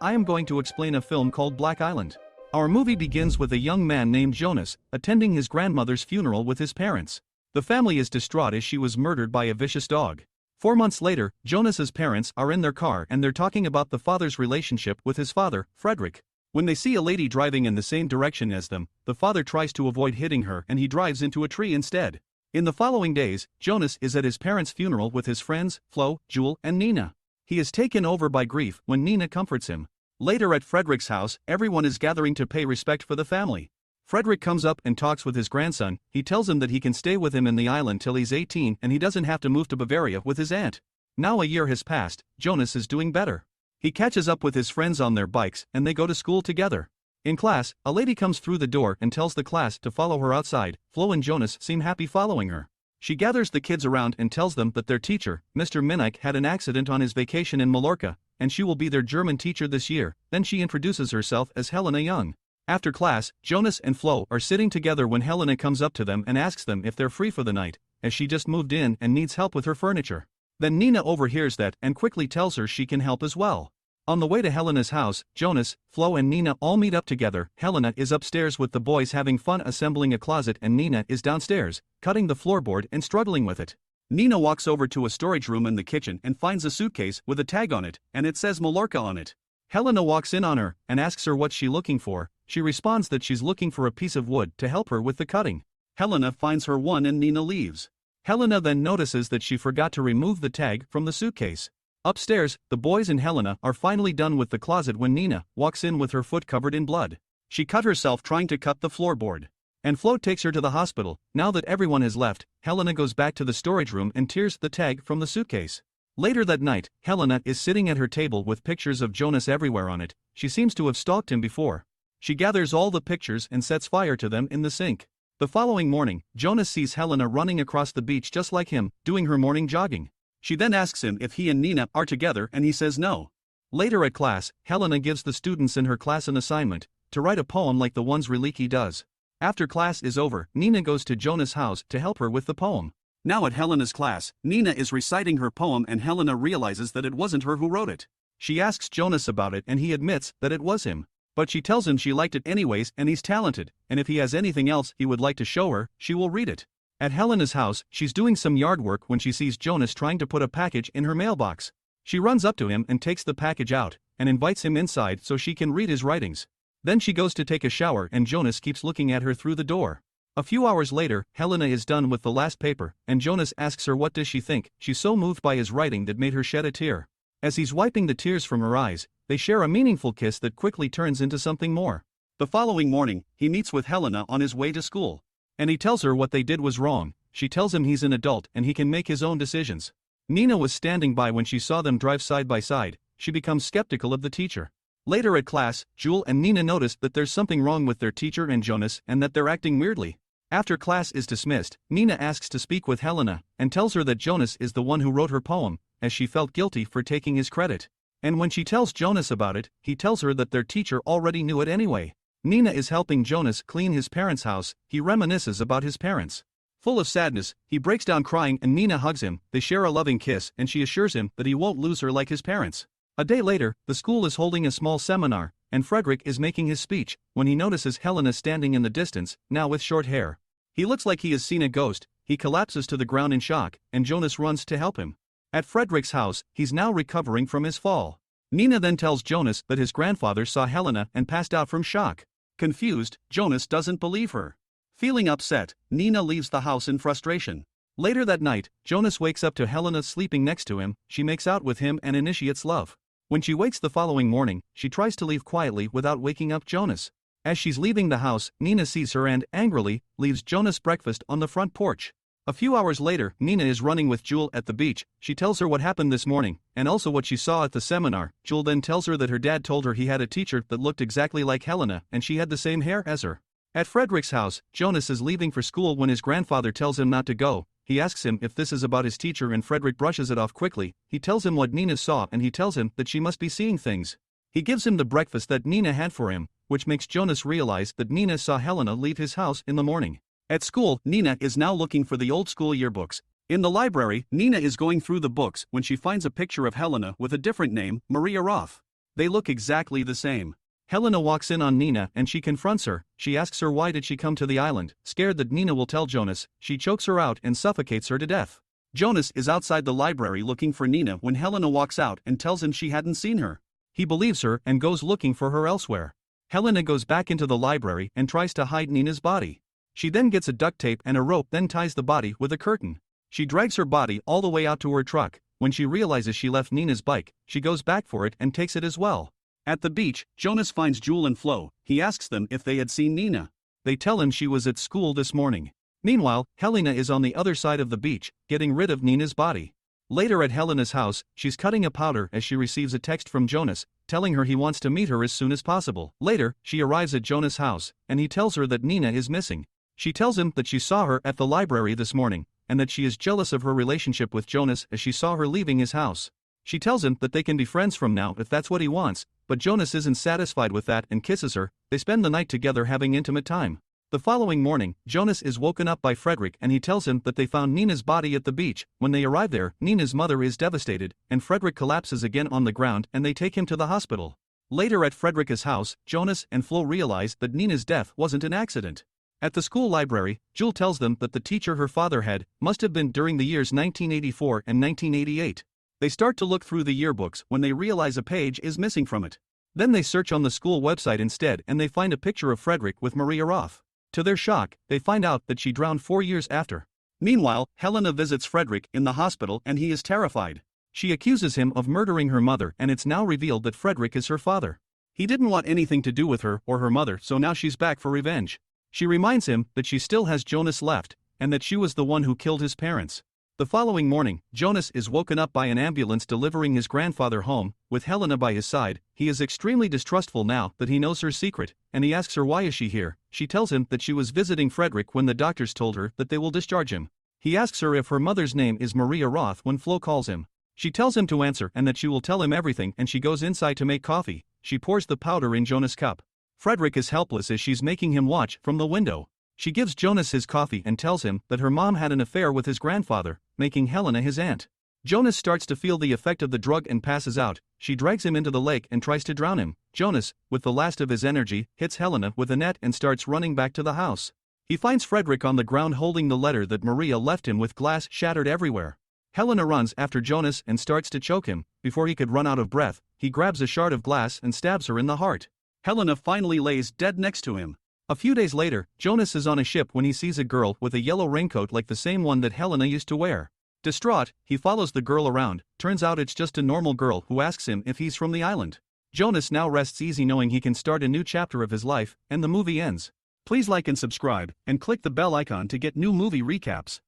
I am going to explain a film called Black Island. Our movie begins with a young man named Jonas, attending his grandmother's funeral with his parents. The family is distraught as she was murdered by a vicious dog. 4 months later, Jonas's parents are in their car and they're talking about the father's relationship with his father, Frederick. When they see a lady driving in the same direction as them, the father tries to avoid hitting her and he drives into a tree instead. In the following days, Jonas is at his parents' funeral with his friends, Flo, Jewel, and Nina. He is taken over by grief when Nina comforts him. Later at Frederick's house, everyone is gathering to pay respect for the family. Frederick comes up and talks with his grandson. He tells him that he can stay with him in the island till he's 18 and he doesn't have to move to Bavaria with his aunt. Now a year has passed, Jonas is doing better. He catches up with his friends on their bikes and they go to school together. In class, a lady comes through the door and tells the class to follow her outside. Flo and Jonas seem happy following her. She gathers the kids around and tells them that their teacher, Mr. Minnick, had an accident on his vacation in Mallorca, and she will be their German teacher this year. Then she introduces herself as Helena Young. After class, Jonas and Flo are sitting together when Helena comes up to them and asks them if they're free for the night, as she just moved in and needs help with her furniture. Then Nina overhears that and quickly tells her she can help as well. On the way to Helena's house, Jonas, Flo and Nina all meet up together. Helena is upstairs with the boys having fun assembling a closet and Nina is downstairs, cutting the floorboard and struggling with it. Nina walks over to a storage room in the kitchen and finds a suitcase with a tag on it, and it says Mallorca on it. Helena walks in on her and asks her what's she looking for. She responds that she's looking for a piece of wood to help her with the cutting. Helena finds her one and Nina leaves. Helena then notices that she forgot to remove the tag from the suitcase. Upstairs, the boys and Helena are finally done with the closet when Nina walks in with her foot covered in blood. She cut herself trying to cut the floorboard. And Flo takes her to the hospital. Now that everyone has left, Helena goes back to the storage room and tears the tag from the suitcase. Later that night, Helena is sitting at her table with pictures of Jonas everywhere on it. She seems to have stalked him before. She gathers all the pictures and sets fire to them in the sink. The following morning, Jonas sees Helena running across the beach just like him, doing her morning jogging. She then asks him if he and Nina are together and he says no. Later at class, Helena gives the students in her class an assignment to write a poem like the ones Reliki does. After class is over, Nina goes to Jonas' house to help her with the poem. Now at Helena's class, Nina is reciting her poem and Helena realizes that it wasn't her who wrote it. She asks Jonas about it and he admits that it was him. But she tells him she liked it anyways and he's talented, and if he has anything else he would like to show her, she will read it. At Helena's house, she's doing some yard work when she sees Jonas trying to put a package in her mailbox. She runs up to him and takes the package out, and invites him inside so she can read his writings. Then she goes to take a shower and Jonas keeps looking at her through the door. A few hours later, Helena is done with the last paper, and Jonas asks her what does she think. She's so moved by his writing that made her shed a tear. As he's wiping the tears from her eyes, they share a meaningful kiss that quickly turns into something more. The following morning, he meets with Helena on his way to school. And he tells her what they did was wrong. She tells him he's an adult and he can make his own decisions. Nina was standing by when she saw them drive side by side. She becomes skeptical of the teacher. Later at class, Jewel and Nina notice that there's something wrong with their teacher and Jonas and that they're acting weirdly. After class is dismissed, Nina asks to speak with Helena and tells her that Jonas is the one who wrote her poem, as she felt guilty for taking his credit. And when she tells Jonas about it, he tells her that their teacher already knew it anyway. Nina is helping Jonas clean his parents' house. He reminisces about his parents. Full of sadness, he breaks down crying and Nina hugs him. They share a loving kiss and she assures him that he won't lose her like his parents. A day later, the school is holding a small seminar, and Frederick is making his speech, when he notices Helena standing in the distance, now with short hair. He looks like he has seen a ghost. He collapses to the ground in shock, and Jonas runs to help him. At Frederick's house, he's now recovering from his fall. Nina then tells Jonas that his grandfather saw Helena and passed out from shock. Confused, Jonas doesn't believe her. Feeling upset, Nina leaves the house in frustration. Later that night, Jonas wakes up to Helena sleeping next to him. She makes out with him and initiates love. When she wakes the following morning, she tries to leave quietly without waking up Jonas. As she's leaving the house, Nina sees her and, angrily, leaves Jonas breakfast on the front porch. A few hours later, Nina is running with Jewel at the beach. She tells her what happened this morning, and also what she saw at the seminar. Jewel then tells her that her dad told her he had a teacher that looked exactly like Helena and she had the same hair as her. At Frederick's house, Jonas is leaving for school when his grandfather tells him not to go. He asks him if this is about his teacher and Frederick brushes it off quickly. He tells him what Nina saw and he tells him that she must be seeing things. He gives him the breakfast that Nina had for him, which makes Jonas realize that Nina saw Helena leave his house in the morning. At school, Nina is now looking for the old school yearbooks. In the library, Nina is going through the books when she finds a picture of Helena with a different name, Maria Roth. They look exactly the same. Helena walks in on Nina and she confronts her. She asks her why did she come to the island. Scared that Nina will tell Jonas, she chokes her out and suffocates her to death. Jonas is outside the library looking for Nina when Helena walks out and tells him she hadn't seen her. He believes her and goes looking for her elsewhere. Helena goes back into the library and tries to hide Nina's body. She then gets a duct tape and a rope, then ties the body with a curtain. She drags her body all the way out to her truck. When she realizes she left Nina's bike, she goes back for it and takes it as well. At the beach, Jonas finds Jewel and Flo. He asks them if they had seen Nina. They tell him she was at school this morning. Meanwhile, Helena is on the other side of the beach, getting rid of Nina's body. Later at Helena's house, she's cutting a powder as she receives a text from Jonas, telling her he wants to meet her as soon as possible. Later, she arrives at Jonas' house, and he tells her that Nina is missing. She tells him that she saw her at the library this morning, and that she is jealous of her relationship with Jonas as she saw her leaving his house. She tells him that they can be friends from now if that's what he wants, but Jonas isn't satisfied with that and kisses her. They spend the night together having intimate time. The following morning, Jonas is woken up by Frederick and he tells him that they found Nina's body at the beach. When they arrive there, Nina's mother is devastated, and Frederick collapses again on the ground and they take him to the hospital. Later at Frederick's house, Jonas and Flo realize that Nina's death wasn't an accident. At the school library, Jewel tells them that the teacher her father had must have been during the years 1984 and 1988. They start to look through the yearbooks when they realize a page is missing from it. Then they search on the school website instead and they find a picture of Frederick with Maria Roth. To their shock, they find out that she drowned 4 years after. Meanwhile, Helena visits Frederick in the hospital and he is terrified. She accuses him of murdering her mother and it's now revealed that Frederick is her father. He didn't want anything to do with her or her mother, so now she's back for revenge. She reminds him that she still has Jonas left and that she was the one who killed his parents. The following morning, Jonas is woken up by an ambulance delivering his grandfather home, with Helena by his side. He is extremely distrustful now that he knows her secret, and he asks her why is she here. She tells him that she was visiting Frederick when the doctors told her that they will discharge him. He asks her if her mother's name is Maria Roth when Flo calls him. She tells him to answer and that she will tell him everything, and she goes inside to make coffee. She pours the powder in Jonas' cup. Frederick is helpless as she's making him watch from the window. She gives Jonas his coffee and tells him that her mom had an affair with his grandfather, making Helena his aunt. Jonas starts to feel the effect of the drug and passes out. She drags him into the lake and tries to drown him. Jonas, with the last of his energy, hits Helena with a net and starts running back to the house. He finds Frederick on the ground holding the letter that Maria left him with glass shattered everywhere. Helena runs after Jonas and starts to choke him. Before he could run out of breath, he grabs a shard of glass and stabs her in the heart. Helena finally lays dead next to him. A few days later, Jonas is on a ship when he sees a girl with a yellow raincoat like the same one that Helena used to wear. Distraught, he follows the girl around. Turns out it's just a normal girl who asks him if he's from the island. Jonas now rests easy knowing he can start a new chapter of his life, and the movie ends. Please like and subscribe, and click the bell icon to get new movie recaps.